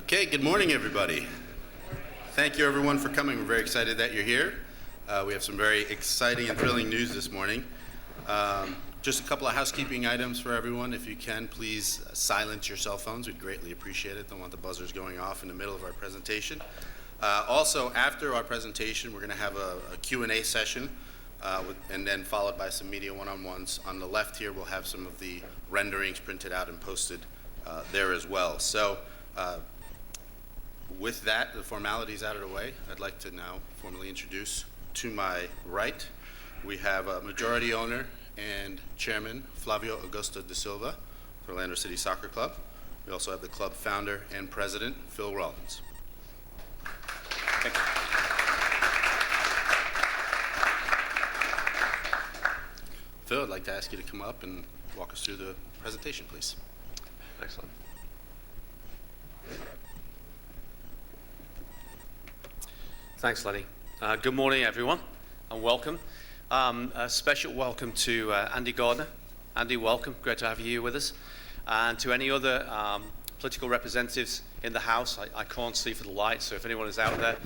Okay, good morning, everybody. Thank you, everyone, for coming. We're very excited that you're here. We have some very exciting and thrilling news this morning. Just a couple of housekeeping items for everyone. If you can, please silence your cell phones. We'd greatly appreciate it. Don't want the buzzers going off in the middle of our presentation. Also, after our presentation, we're going to have a Q&A session, and then followed by some media one-on-ones. On the left here, we'll have some of the renderings printed out and posted there as well. So, with that, the formalities out of the way, I'd like to now formally introduce to my right, we have a majority owner and chairman, Flávio Augusto de Silva, for Orlando City Soccer Club. We also have the club founder and president, Phil Rawlins. Thank you. Phil, I'd like to ask you to come up and walk us through the presentation, please. Excellent. Thanks, Lenny. Good morning, everyone, and welcome. A special welcome to Andy Gardner. Andy, welcome. Great to have you here with us. And to any other political representatives in the House, I can't see for the light, so if anyone is out there,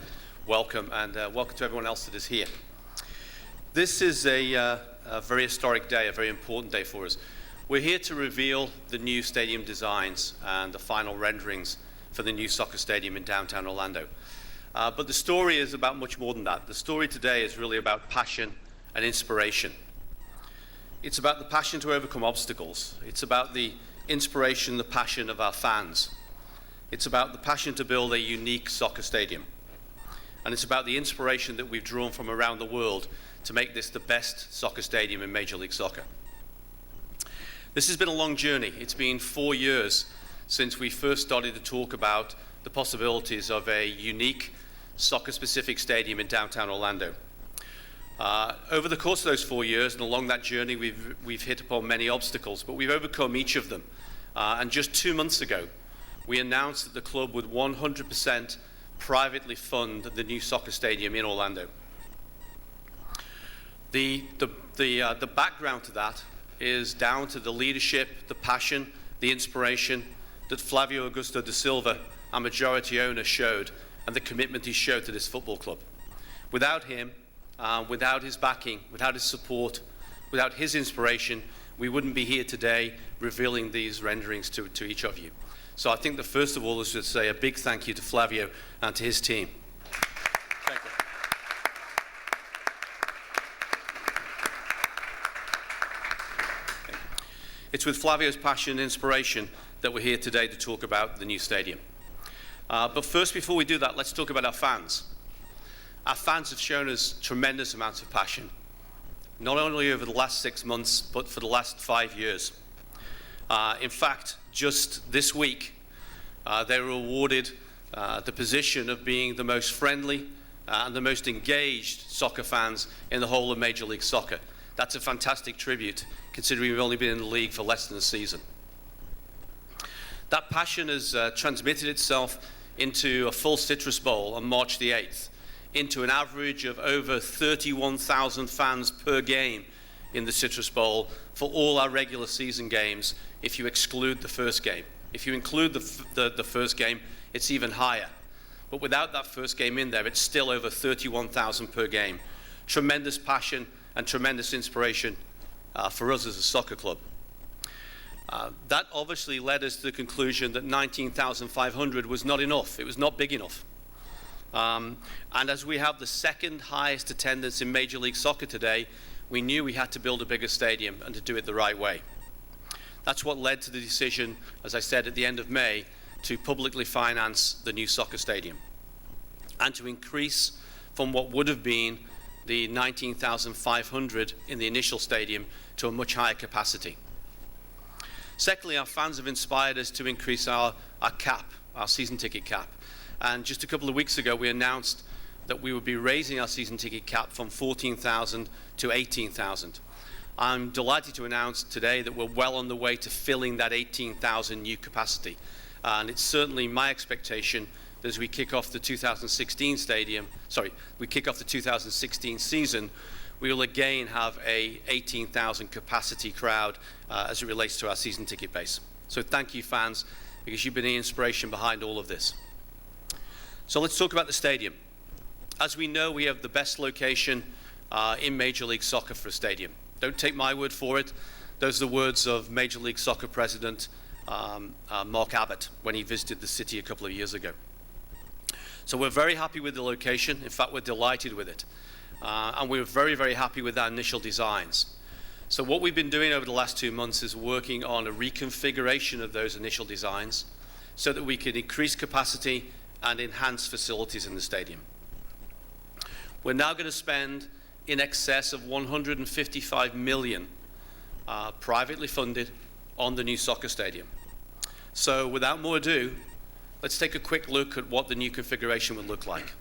welcome, and welcome to everyone else that is here. This is a very historic day, a very important day for us. We're here to reveal the new stadium designs and the final renderings for the new soccer stadium in downtown Orlando. But the story is about much more than that. The story today is really about passion and inspiration. It's about the passion to overcome obstacles. It's about the inspiration, the passion of our fans. It's about the passion to build a unique soccer stadium. And it's about the inspiration that we've drawn from around the world to make this the best soccer stadium in Major League Soccer. This has been a long journey. It's been 4 years since we first started to talk about the possibilities of a unique soccer-specific stadium in downtown Orlando. Over the course of those 4 years and along that journey, we've hit upon many obstacles, but we've overcome each of them. And just 2 months ago, we announced that the club would 100% privately fund the new soccer stadium in Orlando. The background to that is down to the leadership, the passion, the inspiration that Flávio Augusto de Silva, our majority owner, showed, and the commitment he showed to this football club. Without him, without his backing, without his support, without his inspiration, we wouldn't be here today revealing these renderings to each of you. So I think that first of all is to say a big thank you to Flávio and to his team. Thank you. It's with Flávio's passion and inspiration that we're here today to talk about the new stadium. But first, before we do that, let's talk about our fans. Our fans have shown us tremendous amounts of passion, not only over the last 6 months, but for the last 5 years. In fact, just this week, they were awarded the position of being the most friendly and the most engaged soccer fans in the whole of Major League Soccer. That's a fantastic tribute, considering we've only been in the league for less than a season. That passion has transmitted itself into a full Citrus Bowl on March the 8th, into an average of over 31,000 fans per game in the Citrus Bowl for all our regular season games, if you exclude the first game. If you include the first game, it's even higher. But without that first game in there, it's still over 31,000 per game. Tremendous passion and tremendous inspiration for us as a soccer club. That obviously led us to the conclusion that 19,500 was not enough. It was not big enough. And as we have the second highest attendance in Major League Soccer today, we knew we had to build a bigger stadium and to do it the right way. That's what led to the decision, as I said, at the end of May, to publicly finance the new soccer stadium and to increase from what would have been the 19,500 in the initial stadium to a much higher capacity. Secondly, our fans have inspired us to increase our cap, our season ticket cap. And just a couple of weeks ago, we announced that we would be raising our season ticket cap from 14,000 to 18,000. I'm delighted to announce today that we're well on the way to filling that 18,000 new capacity. And it's certainly my expectation that as we kick off the 2016 season, we will again have a 18,000 capacity crowd as it relates to our season ticket base. So thank you, fans, because you've been the inspiration behind all of this. So let's talk about the stadium. As we know, we have the best location in Major League Soccer for a stadium. Don't take my word for it. Those are the words of Major League Soccer President Mark Abbott when he visited the city a couple of years ago. So we're very happy with the location. In fact, we're delighted with it. And we're very, very happy with our initial designs. So what we've been doing over the last 2 months is working on a reconfiguration of those initial designs so that we can increase capacity and enhance facilities in the stadium. We're now going to spend in excess of $155 million privately funded on the new soccer stadium. So without more ado, let's take a quick look at what the new configuration would look like.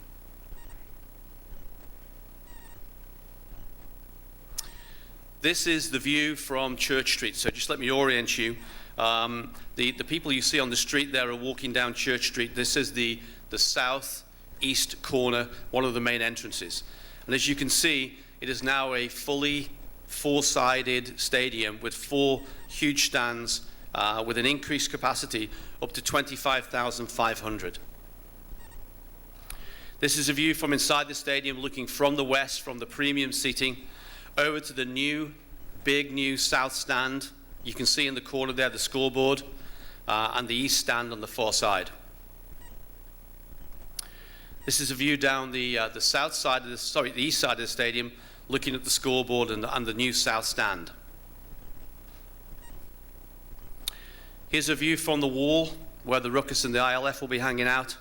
This is the view from Church Street, so just let me orient you. The people you see on the street there are walking down Church Street. This is the southeast corner, one of the main entrances. And as you can see, it is now a fully four-sided stadium with 4 huge stands with an increased capacity up to 25,500. This is a view from inside the stadium looking from the west, from the premium seating, over to the big new south stand. You can see in the corner there the scoreboard and the east stand on the far side. This is a view down the south side of the east side of the stadium, looking at the scoreboard and the new south stand. Here's a view from the wall where the Ruckus and the ILF will be hanging out,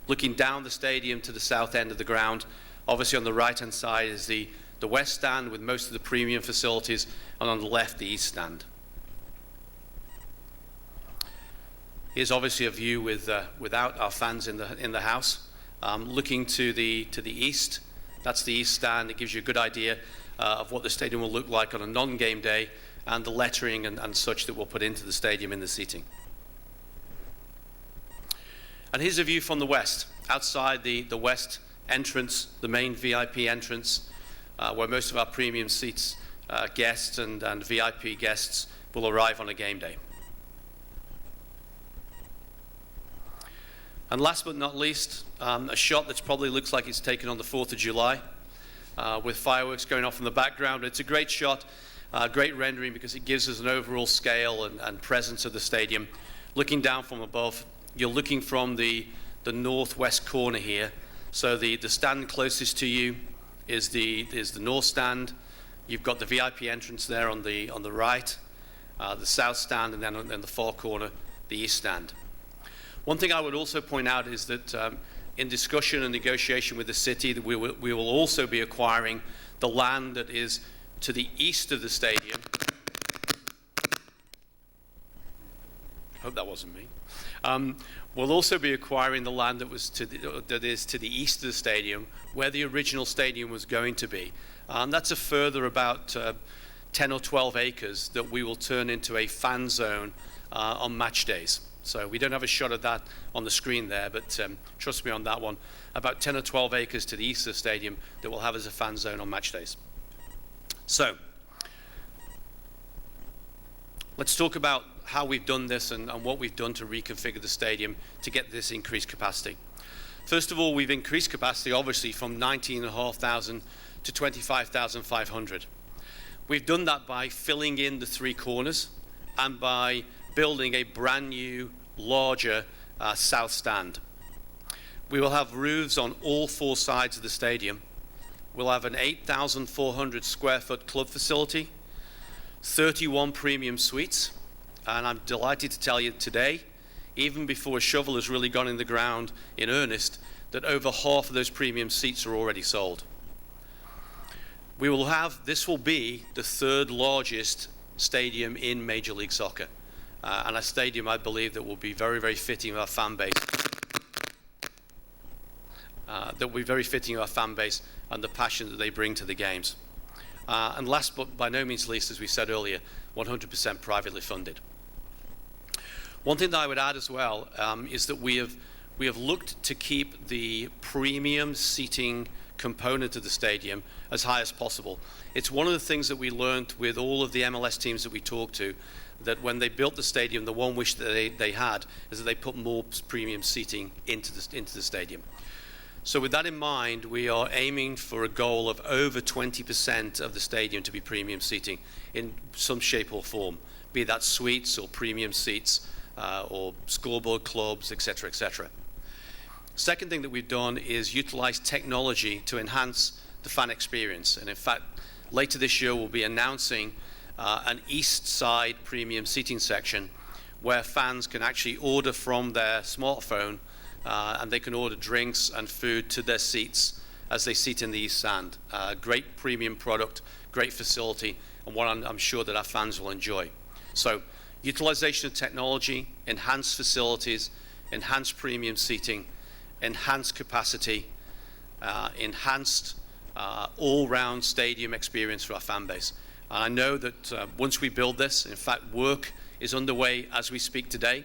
looking down the stadium to the south end of the ground. Obviously on the right-hand side is the west stand with most of the premium facilities, and on the left, the east stand. Here's obviously a view without our fans in the house. Looking to the east, that's the east stand. It gives you a good idea of what the stadium will look like on a non-game day and the lettering and such that we'll put into the stadium in the seating. And here's a view from the west, outside the west entrance, the main VIP entrance, where most of our premium seats, guests and VIP guests will arrive on a game day. And last but not least, a shot that probably looks like it's taken on the 4th of July with fireworks going off in the background. It's a great shot, great rendering because it gives us an overall scale and presence of the stadium. Looking down from above, you're looking from the northwest corner here. So the stand closest to you is the north stand. You've got the VIP entrance there on the right, the south stand, and then in the far corner, the east stand. One thing I would also point out is that in discussion and negotiation with the city, that we will also be acquiring the land that is to the east of the stadium. Hope that wasn't me. We'll also be acquiring the land that is to the east of the stadium, where the original stadium was going to be. That's a further about 10 or 12 acres that we will turn into a fan zone on match days. So we don't have a shot of that on the screen there, but trust me on that one. About 10 or 12 acres to the east of the stadium that we'll have as a fan zone on match days. So let's talk about how we've done this and what we've done to reconfigure the stadium to get this increased capacity. First of all, we've increased capacity obviously from 19,500 to 25,500. We've done that by filling in the 3 corners and by building a brand new, larger south stand. We will have roofs on all 4 sides of the stadium. We'll have an 8,400 square foot club facility, 31 premium suites, and I'm delighted to tell you today, even before a shovel has really gone in the ground in earnest, that over half of those premium seats are already sold. This will be the 3rd largest stadium in Major League Soccer. And a stadium, I believe, that will be very, very fitting of our fan base. That will be very fitting of our fan base and the passion that they bring to the games. And last but by no means least, as we said earlier, 100% privately funded. One thing that I would add as well is that we have looked to keep the premium seating component of the stadium as high as possible. It's one of the things that we learned with all of the MLS teams that we talked to, that when they built the stadium, the one wish that they had is that they put more premium seating into the stadium. So with that in mind, we are aiming for a goal of over 20% of the stadium to be premium seating in some shape or form, be that suites or premium seats or scoreboard clubs, et cetera, et cetera. Second thing that we've done is utilize technology to enhance the fan experience. And in fact, later this year, we'll be announcing an east side premium seating section where fans can actually order from their smartphone and they can order drinks and food to their seats as they seat in the east stand. Great premium product, great facility, and one I'm sure that our fans will enjoy. So utilization of technology, enhanced facilities, enhanced premium seating, enhanced capacity, enhanced all-round stadium experience for our fan base. And I know that once we build this, in fact, work is underway as we speak today.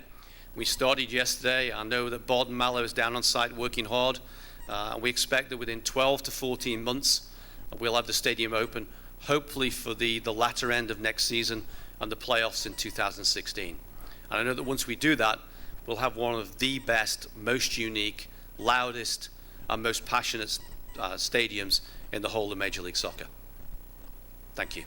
We started yesterday. I know that Bob and Mallow is down on site working hard. We expect that within 12 to 14 months, we'll have the stadium open, hopefully for the latter end of next season and the playoffs in 2016. And I know that once we do that, we'll have one of the best, most unique, loudest, and most passionate stadiums in the whole of Major League Soccer. Thank you.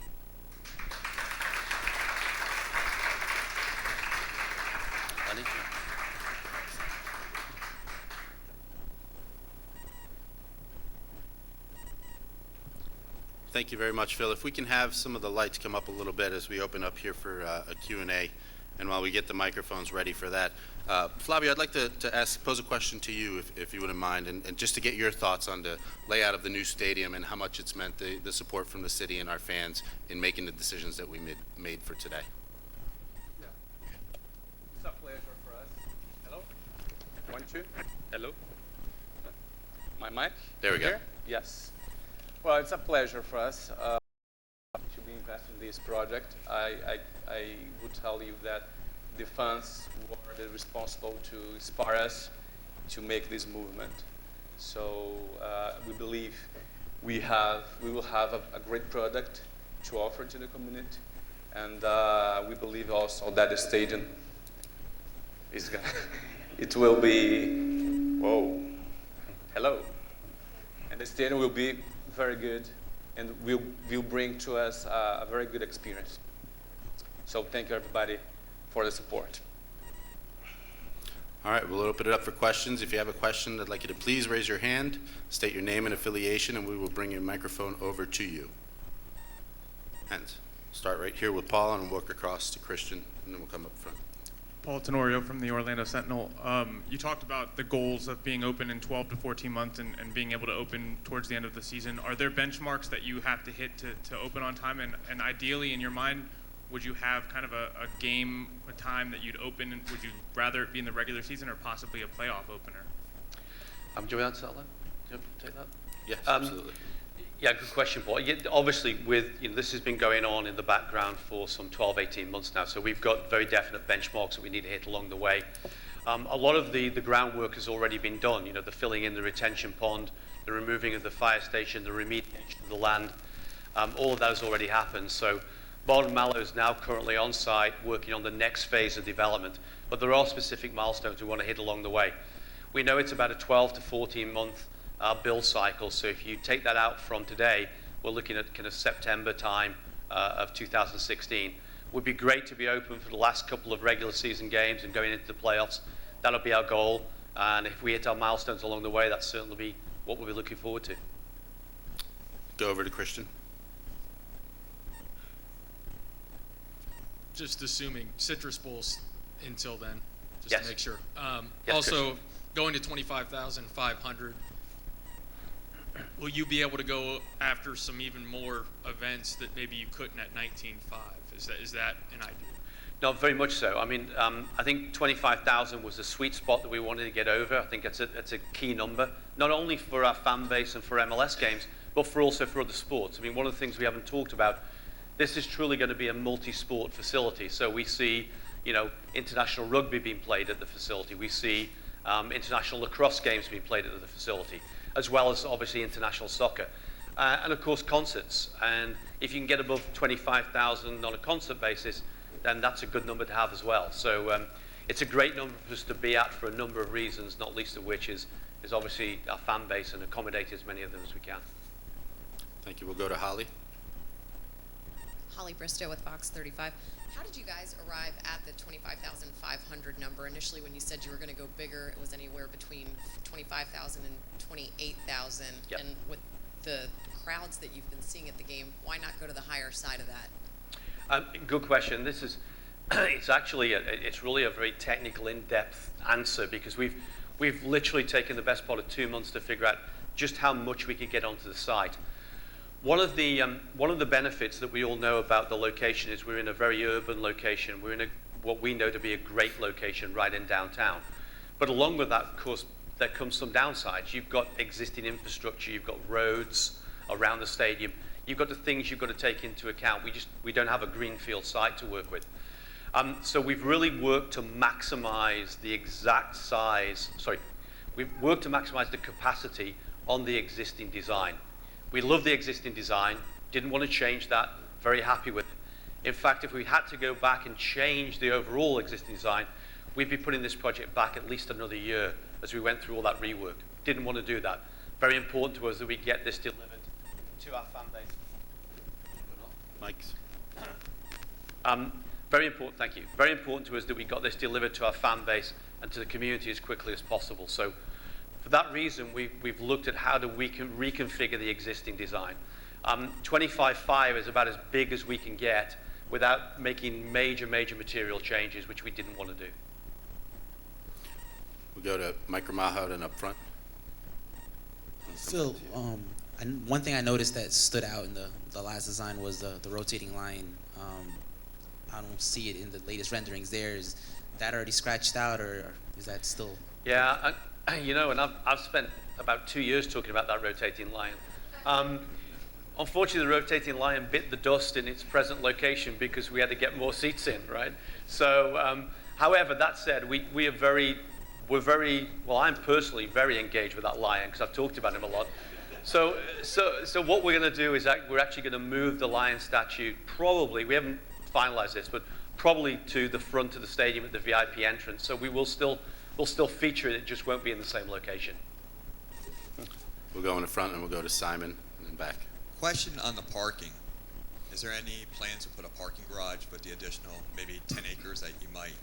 Thank you very much, Phil. If we can have some of the lights come up a little bit as we open up here for a Q&A, and while we get the microphones ready for that. Flávio, I'd like to pose a question to you, if you wouldn't mind, and just to get your thoughts on the layout of the new stadium and how much it's meant the support from the city and our fans in making the decisions that we made for today. Yeah. It's a pleasure for us. Hello? 1, 2. Hello? My mic? There we go. Here? Yes. Well, it's a pleasure for us to be invested in this project. I would tell you that the fans were responsible to inspire us to make this movement. So we believe we will have a great product to offer to the community, and we believe also that the stadium is gonna it will be hello, and the stadium will be very good and will bring to us a very good experience. So thank you everybody for the support. All right, we'll open it up for questions. If you have a question, I'd like you to please raise your hand, state your name and affiliation, and we will bring your microphone over to you. Hands. Start right here with Paul and work across to Christian, and then we'll come up front. Paul Tenorio from the Orlando Sentinel. You talked about the goals of being open in 12 to 14 months and being able to open towards the end of the season. Are there benchmarks that you have to hit to open on time? And ideally, in your mind, would you have kind of a game, a time that you'd open? And would you rather it be in the regular season or possibly a playoff opener? Do we answer that one? Do you want to take that? Yes, absolutely. Yeah, good question, Paul. Obviously, this has been going on in the background for some 12, 18 months now, so we've got very definite benchmarks that we need to hit along the way. A lot of the groundwork has already been done, the filling in the retention pond, the removing of the fire station, the remediation of the land, all of that has already happened. So Bob Mallow is now currently on site working on the next phase of development, but there are specific milestones we want to hit along the way. We know it's about a 12 to 14 month build cycle. So if you take that out from today, we're looking at kind of September time of 2016. Would be great to be open for the last couple of regular season games and going into the playoffs. That'll be our goal. And if we hit our milestones along the way, that's certainly be what we'll be looking forward to. Go over to Christian. Just assuming Citrus Bowl's until then, just Yes. to make sure. Yes, Also, Christian. going to 25,500, will you be able to go after some even more events that maybe you couldn't at 19.5? Is that an idea? No, very much so. I mean, I think 25,000 was the sweet spot that we wanted to get over. I think it's a key number, not only for our fan base and for MLS games, but also for other sports. I mean, one of the things we haven't talked about, this is truly going to be a multi-sport facility. So we see, international rugby being played at the facility. We see international lacrosse games being played at the facility, as well as obviously international soccer. And of course, concerts. And if you can get above 25,000 on a concert basis, then that's a good number to have as well. So it's a great number for us to be at for a number of reasons, not least of which is obviously our fan base and accommodate as many of them as we can. Thank you. We'll go to Holly. Holly Bristow with Fox 35. How did you guys arrive at the 25,500 number? Initially, when you said you were going to go bigger, it was anywhere between 25,000 and 28,000. Yep. And with the crowds that you've been seeing at the game, why not go to the higher side of that? Good question. This is, it's actually, it's really a very technical, in-depth answer because we've literally taken the best part of 2 months to figure out just how much we could get onto the site. One of the benefits that we all know about the location is we're in a very urban location. We're in what we know to be a great location right in downtown. But along with that, of course, there comes some downsides. You've got existing infrastructure. You've got roads around the stadium. You've got the things you've got to take into account. We don't have a greenfield site to work with. So we've really worked to maximize the exact size. Sorry, we've worked to maximize the capacity on the existing design. We love the existing design, didn't want to change that, very happy with it. In fact, if we had to go back and change the overall existing design, we'd be putting this project back at least another year as we went through all that rework. Didn't want to do that. Very important to us that we get this delivered to our fan base. Mike's. Very important, thank you. Very important to us that we got this delivered to our fan base and to the community as quickly as possible. So for that reason, we've looked at how we can reconfigure the existing design. 25.5 is about as big as we can get without making major material changes, which we didn't want to do. We'll go to Mike Ramahod up front. Phil, one thing I noticed that stood out in the last design was the rotating line. I don't see it in the latest renderings there. Is that already scratched out, or is that still? Yeah, you know, and I've spent about 2 years talking about that rotating lion. Unfortunately, the rotating lion bit the dust in its present location because we had to get more seats in, right? So, however, that said, we're very, well, I'm personally very engaged with that lion because I've talked about him a lot. So what we're going to do is we're actually going to move the lion statue probably, we haven't finalized this, but probably to the front of the stadium at the VIP entrance. So we'll still feature it, it just won't be in the same location. We'll go in the front and we'll go to Simon and then back. Question on the parking. Is there any plans to put a parking garage with the additional maybe 10 acres that you might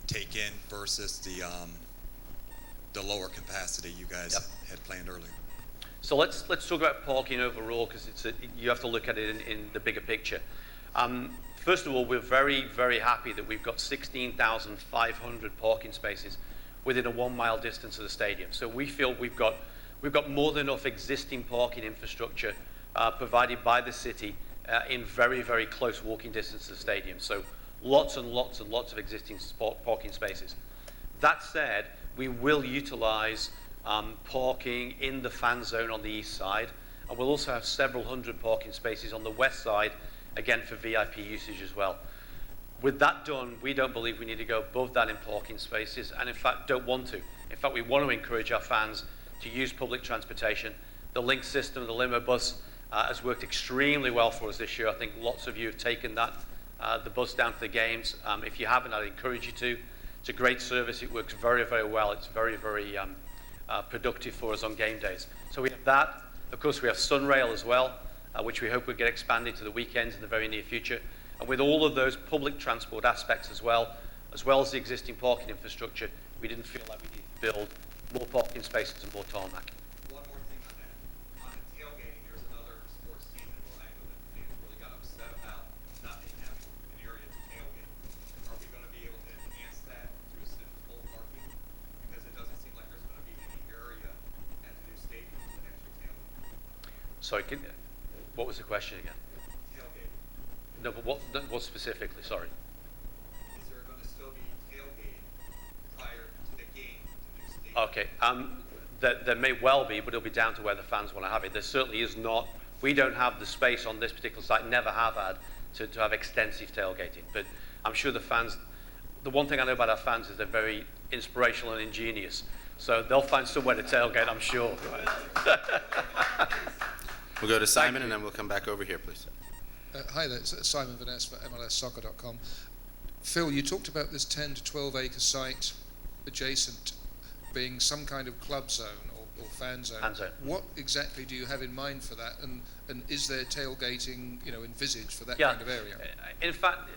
take in versus the lower capacity you guys had planned earlier? So let's talk about parking overall because you have to look at it in the bigger picture. First of all, we're very happy that we've got 16,500 parking spaces within a 1 mile distance of the stadium. So we feel we've got more than enough existing parking infrastructure provided by the city in very close walking distance to the stadium. So lots and lots of existing parking spaces. That said, we will utilize parking in the fan zone on the east side, and we'll also have several hundred parking spaces on the west side, again for VIP usage as well. With that done, we don't believe we need to go above that in parking spaces, and in fact don't want to. In fact, we want to encourage our fans to use public transportation. The link system, the limo bus, has worked extremely well for us this year. I think lots of you have taken that, the bus down to the games. If you haven't, I'd encourage you to. It's a great service. It works very well. It's very productive for us on game days. So we have that. Of course, we have Sunrail as well, which we hope will get expanded to the weekends in the very near future. And with all of those public transport aspects as well as the existing parking infrastructure, we didn't feel like we needed to build more parking spaces and more tarmac. One more thing on that. On the tailgating, there's another sports team in Orlando that fans really got upset about not being having an area to tailgate. Are we going to be able to enhance that through full parking? Because it doesn't seem like there's going to be any area at the new stadium to actually tailgate. Sorry, what was the question again? Tailgating. No, but what specifically? Sorry. Is there going to still be tailgating prior to the game at the new stadium? Okay, there may well be, but it'll be down to where the fans want to have it. There certainly is not. We don't have the space on this particular site, never have had, to have extensive tailgating. But I'm sure the fans, the one thing I know about our fans is they're very inspirational and ingenious. So they'll find somewhere to tailgate, I'm sure. We'll go to Simon and then we'll come back over here, please. Hi there, it's Simon Van Ness for MLSsoccer.com. Phil, you talked about this 10 to 12 acre site adjacent being some kind of club zone or fan zone. Fan zone. What exactly do you have in mind for that, and is there tailgating, envisaged for that Yeah. kind of area? In fact,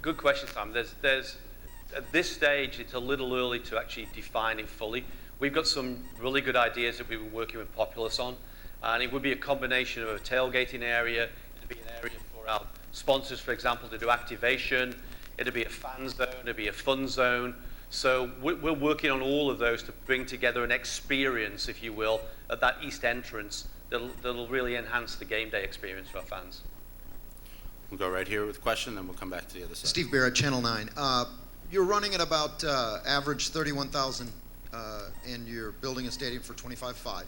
good question, Sam. There's at this stage, it's a little early to actually define it fully. We've got some really good ideas that we've been working with Populous on, and it would be a combination of a tailgating area. It'd be an area for our sponsors, for example, to do activation. It'd be a fan zone. It'd be a fun zone. So we're working on all of those to bring together an experience, if you will, at that east entrance that'll really enhance the game day experience for our fans. We'll go right here with a question, then we'll come back to the other side. Steve Barrett, Channel 9. You're running at about average 31,000 and you're building a stadium for 25.5.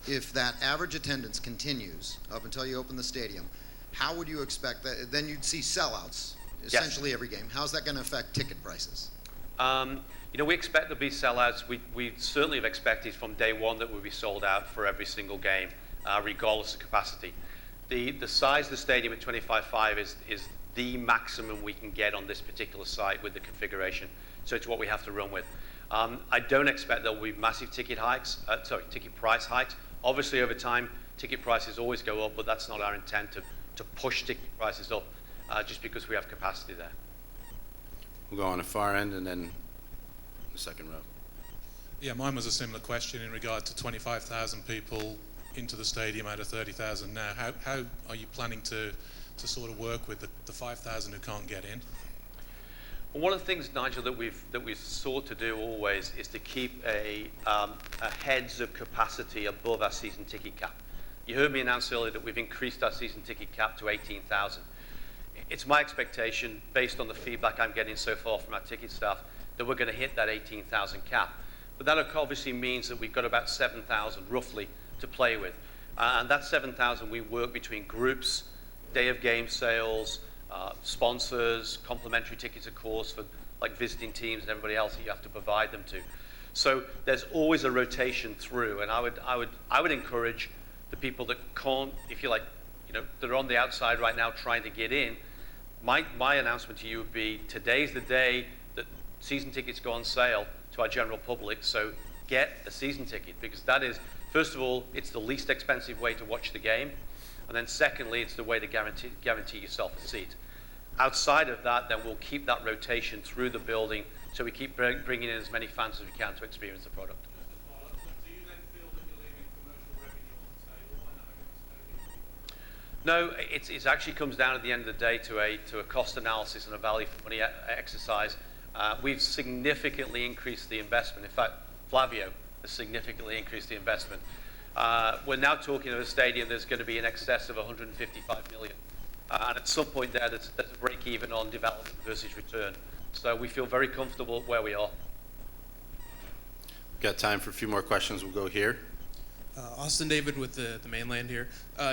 If that average attendance continues up until you open the stadium, how would you expect that? Then you'd see sellouts essentially every game. How's that going to affect ticket prices? We expect there'll be sellouts. We certainly have expected from day one that we'll be sold out for every single game, regardless of capacity. The size of the stadium at 25.5 is the maximum we can get on this particular site with the configuration. So it's what we have to run with. I don't expect there will be massive ticket price hikes. Obviously, over time, ticket prices always go up, but that's not our intent to push ticket prices up just because we have capacity there. We'll go on the far end and then the second row. Yeah, mine was a similar question in regard to 25,000 people into the stadium out of 30,000 now. How are you planning to sort of work with the 5,000 who can't get in? Well, one of the things, Nigel, that we've sought to do always is to keep a heads of capacity above our season ticket cap. You heard me announce earlier that we've increased our season ticket cap to 18,000. It's my expectation, based on the feedback I'm getting so far from our ticket staff, that we're going to hit that 18,000 cap. But that obviously means that we've got about 7,000 roughly to play with. And that 7,000 we work between groups, day of game sales, sponsors, complimentary tickets, of course, for like visiting teams and everybody else that you have to provide them to. So there's always a rotation through, and I would encourage the people that can't, if you like, that are on the outside right now trying to get in. My announcement to you would be, today's the day that season tickets go on sale to our general public, so get a season ticket, because that is, first of all, it's the least expensive way to watch the game, and then secondly, it's the way to guarantee yourself a seat. Outside of that, then we'll keep that rotation through the building, so we keep bringing in as many fans as we can to experience the product. No, it actually comes down at the end of the day to a cost analysis and a value for money exercise. We've significantly increased the investment. In fact, Flávio has significantly increased the investment. We're now talking of a stadium that's going to be in excess of 155 million. And at some point there's a break even on development versus return. So we feel very comfortable where we are. We've got time for a few more questions. We'll go here. Austin David with the mainland here.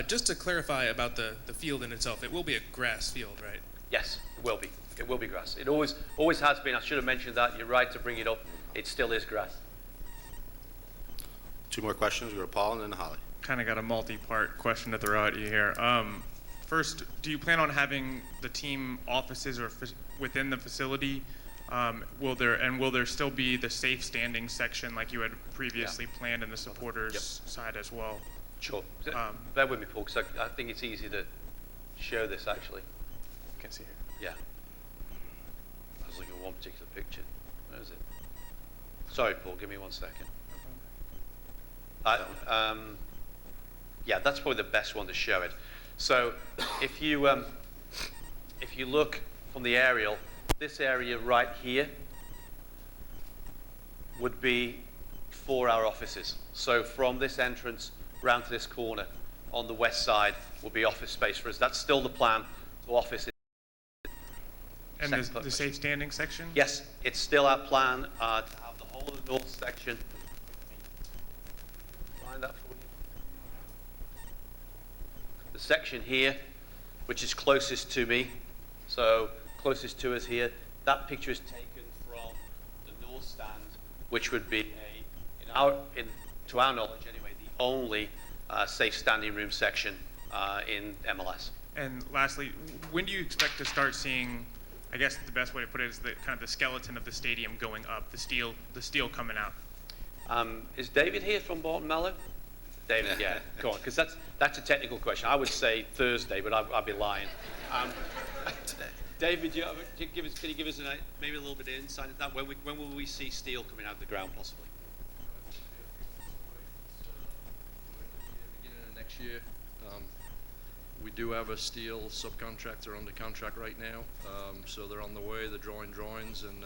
Just to clarify about the field in itself, it will be a grass field, right? Yes, it will be. It will be grass. It always has been. I should have mentioned that. You're right to bring it up. It still is grass. Two more questions. We'll go to Paul and then to Holly. Kind of got a multi-part question to throw at you here. First, do you plan on having the team offices or within the facility? Will there still be the safe standing section like you had previously planned in the supporters side as well? Sure. Bear with me, Paul, because I think it's easy to show this actually. Can see here. Yeah. I was looking at one particular picture. Where is it? Sorry, Paul. Give me 1 second. Yeah, that's probably the best one to show it. So, if you look from the aerial, this area right here would be for our offices. So from this entrance round to this corner on the west side will be office space for us. That's still the plan to office. And the safe standing section? Yes, it's still our plan to have the whole of the north section. Find that for you. The section here, which is closest to me, so closest to us here, that picture is taken from the north stand, which would be to our knowledge anyway, the only safe standing room section in MLS. And lastly, when do you expect to start seeing, I guess the best way to put it is the kind of the skeleton of the stadium going up, the steel coming out? Is David here from Bolton Mallow? David, yeah, go on, because that's a technical question. I would say Thursday, but I'd be lying. Today. David, can you give us maybe a little bit of insight into that? When will we see steel coming out of the ground, possibly? Beginning of next year. We do have a steel subcontractor under contract right now, so they're on the way. They're drawing drawings, and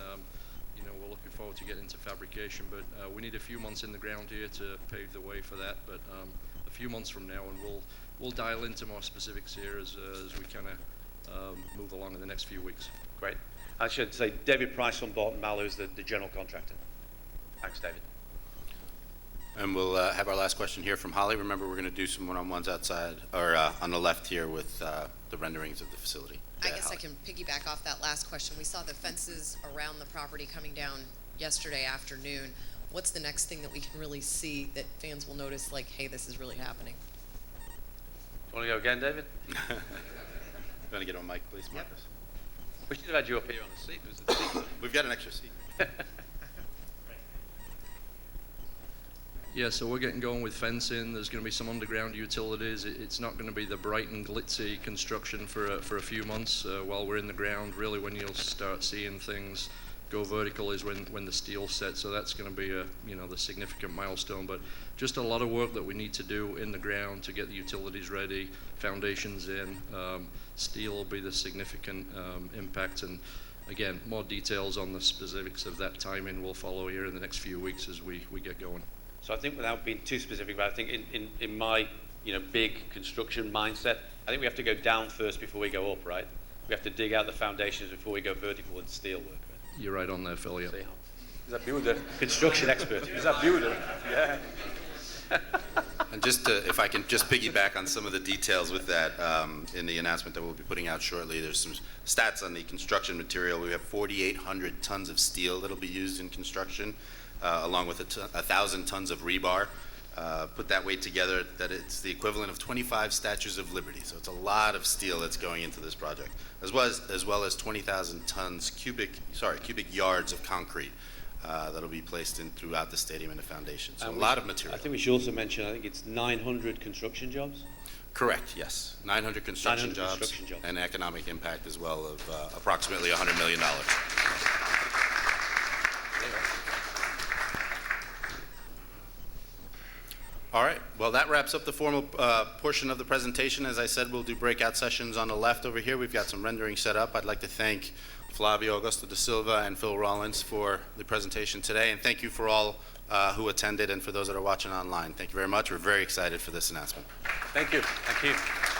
we're looking forward to getting into fabrication. But we need a few months in the ground here to pave the way for that. But a few months from now, and we'll dial into more specifics here as we kind of move along in the next few weeks. Great. I should say David Price from Bolton Mallow is the general contractor. Thanks, David. And we'll have our last question here from Holly. Remember, we're going to do some one-on-ones outside, or on the left here with the renderings of the facility. I guess I can piggyback off that last question. We saw the fences around the property coming down yesterday afternoon. What's the next thing that we can really see that fans will notice, like, hey, this is really happening? Want to go again, David? You want to get on mic, please, Marcus? We should have had you up here on the seat. It was the seat. We've got an extra seat. Yeah, so we're getting going with fencing. There's going to be some underground utilities. It's not going to be the bright and glitzy construction for a few months while we're in the ground. Really, when you'll start seeing things go vertical is when the steel's set. So that's going to be the significant milestone. But just a lot of work that we need to do in the ground to get the utilities ready, foundations in. Steel will be the significant impact. And again, more details on the specifics of that timing will follow here in the next few weeks as we get going. So I think, without being too specific, but I think in my big construction mindset, I think we have to go down first before we go up, right? We have to dig out the foundations before we go vertical with steel work. Right? You're right on there, Phil. Yeah. He's a builder, construction expert. He's a builder. Yeah. And just if I can just piggyback on some of the details with that, in the announcement that we'll be putting out shortly, there's some stats on the construction material. We have 4,800 tons of steel that'll be used in construction, along with 1,000 tons of rebar. Put that weight together, that it's the equivalent of 25 Statues of Liberty. So it's a lot of steel that's going into this project, as well as 20,000 cubic yards of concrete that'll be placed in throughout the stadium and the foundation. So a lot of material. I think we should also mention, I think it's 900 construction jobs. Correct. Yes, 900 construction jobs and economic impact as well of approximately $100 million. All right. Well, that wraps up the formal portion of the presentation. As I said, we'll do breakout sessions on the left over here. We've got some rendering set up. I'd like to thank Flávio, Augusto de Silva, and Phil Rawlins for the presentation today. And thank you for all who attended and for those that are watching online. Thank you very much. We're very excited for this announcement. Thank you. Thank you.